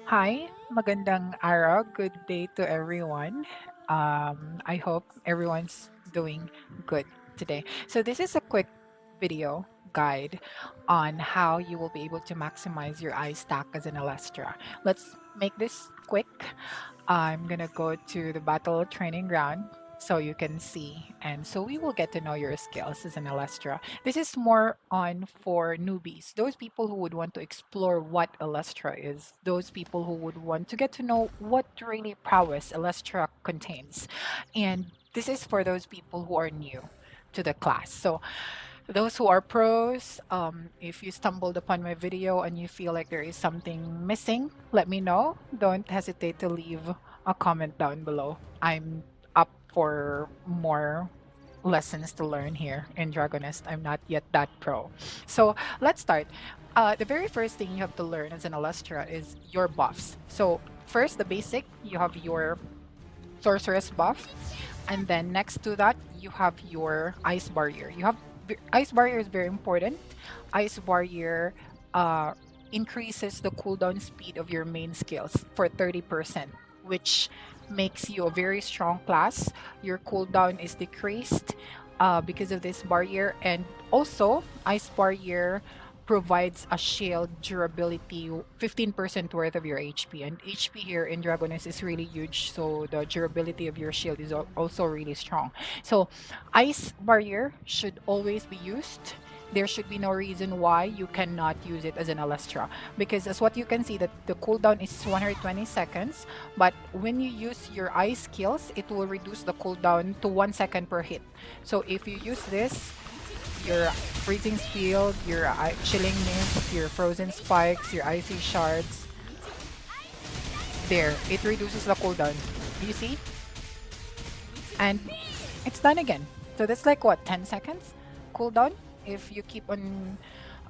Hi, magandang araw. Good day to everyone. I hope everyone's doing good today. So this is a quick video guide on how you will be able to maximize your eye stack as an Elestra. Let's make this quick. I'm gonna go to the battle training ground so you can see, and so we will get to know your skills as an Elestra. This is more on for newbies, those people who would want to explore what Elestra is, those people who would want to get to know what really prowess Elestra contains, and this is for those people who are new to the class. So those who are pros, if you stumbled upon my video and you feel like there is something missing, let me know. Don't hesitate to leave a comment down below. I'm up for more lessons to learn here in Dragonist. I'm not yet that pro. So let's start. The very first thing you have to learn as an Alestra is your buffs. So first, the basic, you have your sorceress buff, and then next to that you have your ice barrier. Ice barrier is very important. Ice barrier uh, increases the cooldown speed of your main skills for 30%, which makes you a very strong class. Your cooldown is decreased because of this barrier, and also ice barrier provides a shield durability 15% worth of your HP, and HP here in Dragoness is really huge, so the durability of your shield is also really strong. So ice barrier should always be used. There should be no reason why you cannot use it as an Alestra, because as what you can see that the cooldown is 120 seconds, but when you use your ice skills it will reduce the cooldown to 1 second per hit. So if you use this, your freezing field, your chilling mist, your frozen spikes, your icy shards, there, it reduces the cooldown. You see? And it's done again. So that's like what, 10 seconds cooldown if you keep on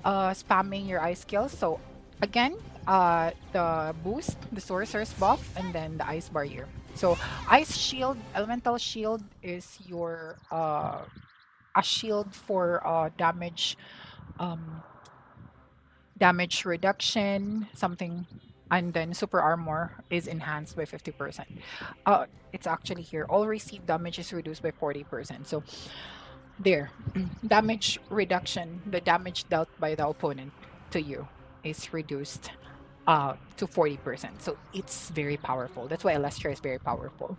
spamming your ice skills. So again, the boost, the sorcerer's buff, and then the ice barrier. So ice shield, elemental shield is your a shield for um, damage reduction, something, and then super armor is enhanced by 50%. It's actually here. All received damage is reduced by 40%. So there, damage reduction, the damage dealt by the opponent to you is reduced to 40%. So it's very powerful. That's why Elestra is very powerful.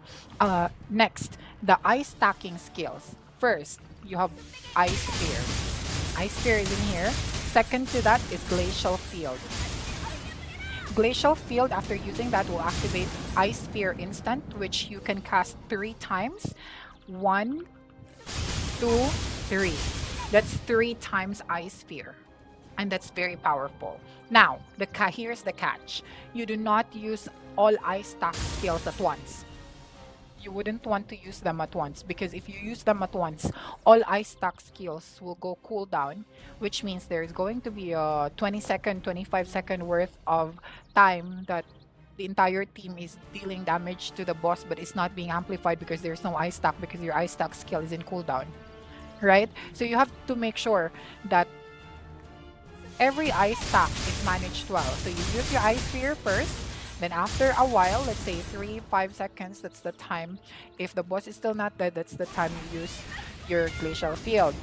Next, the ice stacking skills. First, you have Ice Spear. Ice Spear is in here. Second to that is Glacial Field. Glacial Field, after using that, will activate Ice Spear instant, which you can cast 3 times. One, two, three. That's 3 times Ice Spear. And that's very powerful. Now, here's the catch. You do not use all ice stack skills at once. You wouldn't want to use them at once, because if you use them at once, all ice stack skills will go cooldown, which means there's going to be a 20-second, 25-second worth of time that the entire team is dealing damage to the boss, but it's not being amplified because there's no ice stack, because your ice stack skill is in cooldown, right? So you have to make sure that every ice stack is managed well. So you use your ice sphere first, then after a while, let's say 3-5 seconds, that's the time. If the boss is still not dead, that's the time you use your glacial field.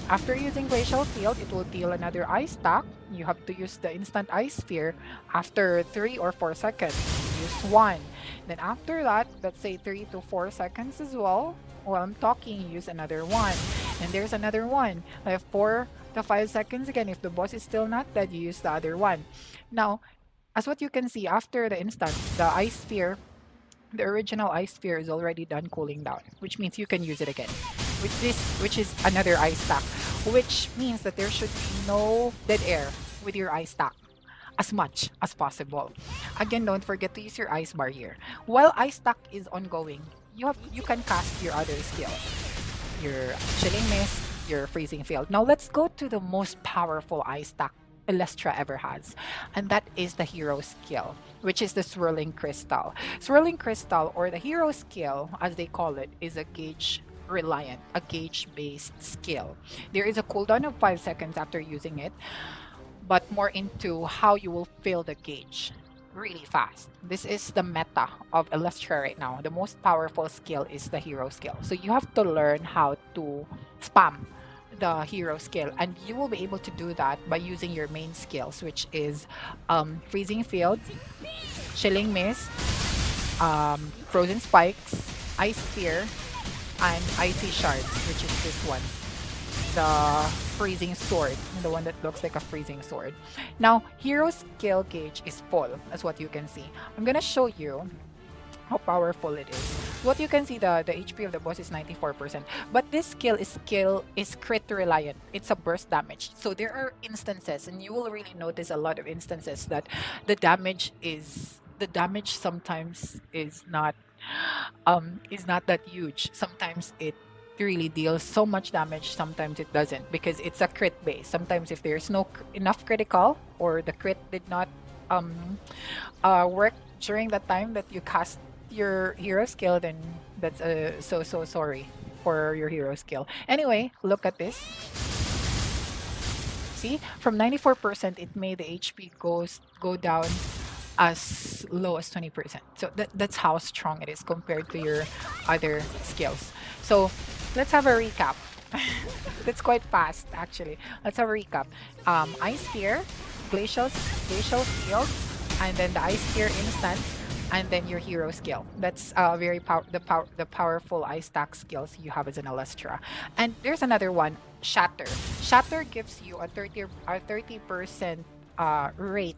After using glacial field, it will deal another ice stack. You have to use the instant ice sphere after 3 or 4 seconds. Use one. Then after that, let's say 3 to 4 seconds as well. While I'm talking, use another one. And there's another one. Like 4 to 5 seconds again. If the boss is still not dead, you use the other one. Now, as what you can see, after the instant, the ice sphere, the original ice sphere is already done cooling down, which means you can use it again. Which is another ice stack, which means that there should be no dead air with your ice stack as much as possible. Again, don't forget to use your ice barrier. While ice stack is ongoing, you can cast your other skills, your chilling mist, your freezing field. Now let's go to the most powerful ice stack Elestra ever has, and that is the hero skill, which is the swirling crystal. Swirling crystal, or the hero skill as they call it, is a gauge reliant, a gauge based skill. There is a cooldown of 5 seconds after using it, but more into how you will fill the gauge. really fast. This is the meta of Elestra right now. The most powerful skill is the hero skill. So you have to learn how to spam the hero skill, and you will be able to do that by using your main skills, which is freezing field, chilling mist, frozen spikes, ice spear, and icy shards, which is this one, the freezing sword, the one that looks like a freezing sword. Now, hero skill gauge is full, as what you can see. I'm gonna show you how powerful it is. What you can see, the HP of the boss is 94%, but this skill is crit reliant. It's a burst damage. So there are instances, and you will really notice a lot of instances that the damage sometimes is not that huge. Sometimes it really deals so much damage, sometimes it doesn't, because it's a crit base. Sometimes if there's no enough critical, or the crit did not um work during the time that you cast your hero skill, then that's so sorry for your hero skill. Anyway, look at this. See, from 94%, it made the HP go down as low as 20%. So that's how strong it is compared to your other skills. So let's have a recap. That's quite fast, actually. Let's have a recap. Ice Spear, Glacial, Glacial Field, and then the Ice Spear instant, and then your hero skill. That's the powerful ice stack skills you have as an Elestra. And there's another one, Shatter. Shatter gives you a 30% rate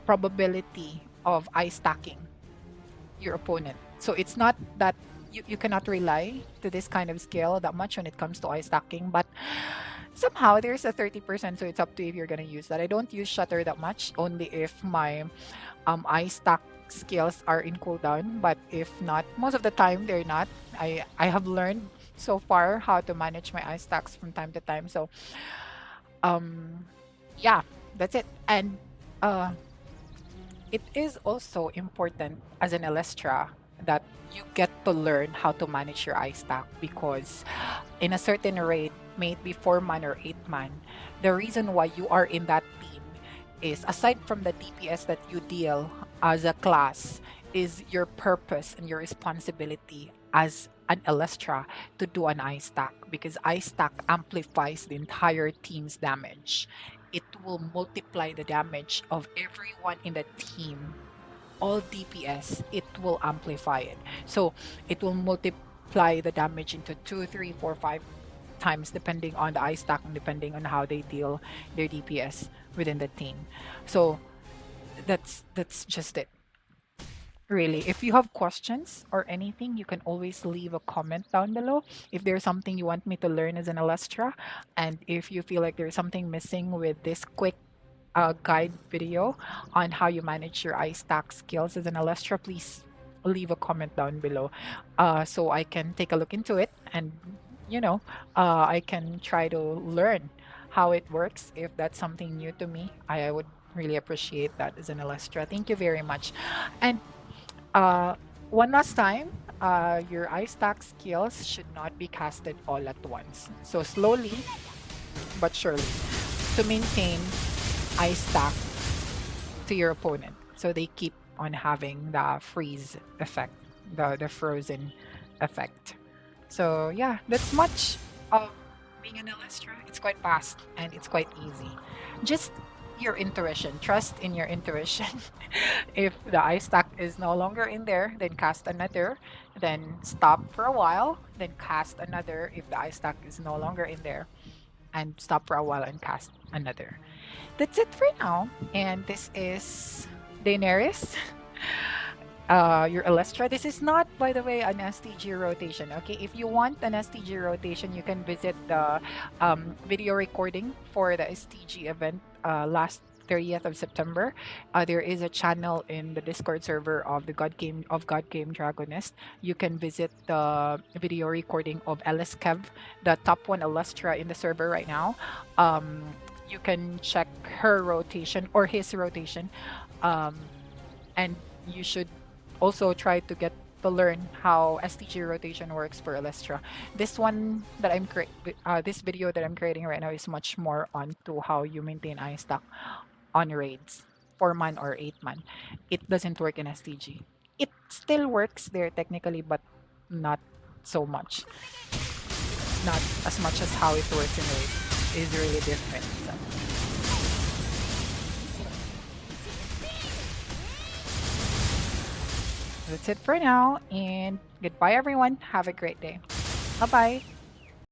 probability of ice stacking your opponent. So it's not that you cannot rely to this kind of skill that much when it comes to ice stacking, but somehow there's a 30%, so it's up to you if you're gonna use that. I don't use Shutter that much, only if my ice stack skills are in cooldown, but if not, most of the time they're not. I have learned so far how to manage my ice stacks from time to time. So um yeah, that's it. And uh it is also important as an Elestra that you get to learn how to manage your ice stack, because in a certain raid, may it be 4-man or 8-man, the reason why you are in that team is, aside from the DPS that you deal as a class, is your purpose and your responsibility as an Elestra to do an ice stack, because ice stack amplifies the entire team's damage. It will multiply the damage of everyone in the team, all DPS. It will amplify it. So it will multiply the damage into 2, 3, 4, 5 times, depending on the ice stack and depending on how they deal their DPS within the team. So that's just it. Really, if you have questions or anything, you can always leave a comment down below. If there's something you want me to learn as an Elestra, and if you feel like there's something missing with this quick guide video on how you manage your ice stack skills as an Elestra, please leave a comment down below, so I can take a look into it, and you know, I can try to learn how it works. If that's something new to me, I would really appreciate that as an Elestra. Thank you very much. And uh, one last time, your ice stack skills should not be casted all at once. So slowly but surely, to maintain ice stack to your opponent, so they keep on having the freeze effect, the frozen effect. So yeah, that's much of being an Elestra. It's quite fast and it's quite easy. Just your intuition. Trust in your intuition. If the ice stack is no longer in there, then cast another. Then stop for a while. Then cast another if the ice stack is no longer in there. And stop for a while and cast another. That's it for now. And this is Daenerys, your Elestra. This is not, by the way, an STG rotation. Okay, if you want an STG rotation, you can visit the video recording for the STG event last 30th of September. There is a channel in the Discord server of the God Game Dragonist. You can visit the video recording of Eleskev, the top one Elestra in the server right now. You can check her rotation or his rotation, um, and you should also try to get to learn how STG rotation works for Elestra. This video that I'm creating right now is much more on to how you maintain ice stack on raids. 4 man or 8 man. It doesn't work in STG. It still works there technically, but not so much. Not as much as how it works in raid. Is really different. So that's it for now, and goodbye everyone. Have a great day. Bye bye.